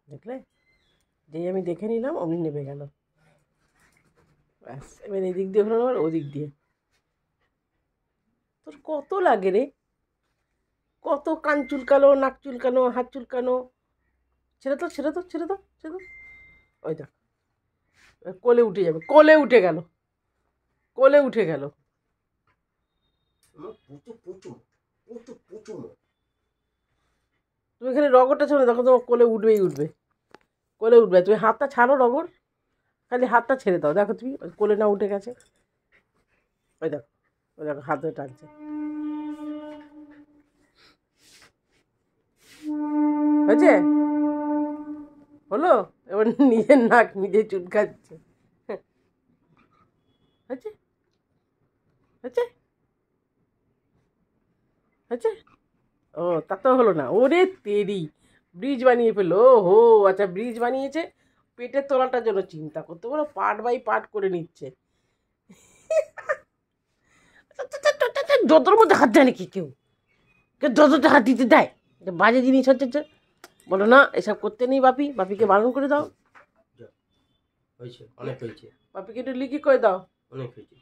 দেখলে, যেই আমি দেখে নিলাম অমনি নেমে গেল। ব্যাস, এবার এই দিক দিয়ে হলো আবার ওদিক দিয়ে। তোর কত লাগে রে, কত কান চুলকানো, নাক চুলকানো, হাত চুলকানো। ছেড়ে তো, ছেড়ে তো, ছেড়ে তো, ছেড়ে তো। ওই দেখ, কোলে উঠে যাবে, কোলে উঠে গেল, কোলে উঠে গেল। তুমি এখানে রগরটা ছেড়ে দেখো, তোমার কোলে উঠবেই উঠবে, কোলে উঠবে। তুমি হাতটা ছাড়ো রগর, খালি হাতটা ছেড়ে দাও, দেখো তুমি কোলে না উঠে গেছে। ওই দেখো, ওই দেখো হাত ধরে টানছে। হয়েছে, হলো। এবার নিজের নাক নিজে চুলকাচ্ছে। হয়েছে, হয়েছে, হয়েছে। ও, তা তো হলো না। ওরে তেরি, ব্রিজ বানিয়ে ফেললো। ও হো, আচ্ছা ব্রিজ বানিয়েছে, পেটের তলাটার জন্য চিন্তা করতে বলো, পার্ট বাই পার্ট করে নিচ্ছে। যতর মধ্যে হাত দেয় নাকি কেউ, কেউ যতটা হাত দিতে দেয়? বাজে জিনিস হচ্ছে। বলো না এসব করতে নেই, বাপিকে বারণ করে দাও। হয়েছে, অনেক হয়েছে। বাপিকে একটু লিকি করে দাও। অনেক হয়েছে।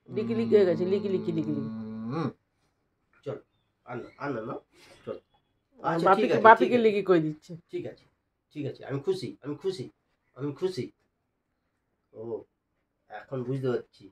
লিকি লিকি হয়ে গেছে, লিকি লিকি লিকি লিকি। চল, আনা না, চল। বাপিকে লিকি করে দিচ্ছে। ঠিক আছে, ঠিক আছে, আমি খুশি, আমি খুশি, আমি খুশি। ও, এখন বুঝতে পারছি।